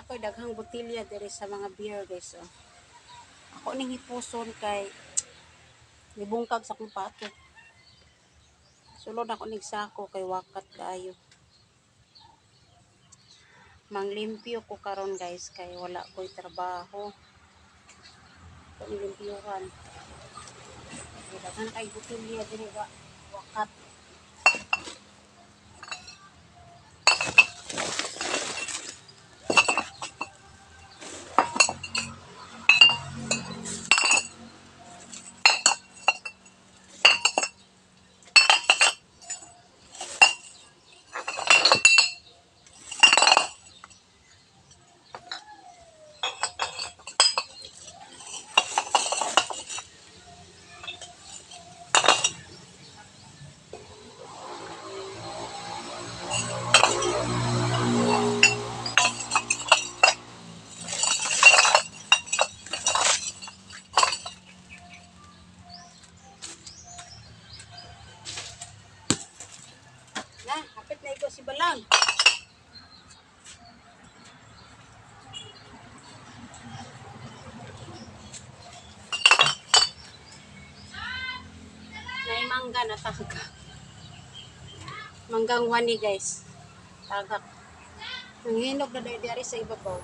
Nakoy daghang botilya diri sa mga beer guys. Oh. Ako ning hipuson kay nibungkag sa akong pato. Sulod ako ning sako kay wakat kaayo. Manglimpyo ko karon guys kay wala ko'y trabaho. Ito nilimpyuhan. Daghan kay botilya diri wakat. Na, hapit na ikaw si Balang. May mangga na tagak. Manggang wani guys. Tagak. Nanginog na dari sa ibabaw.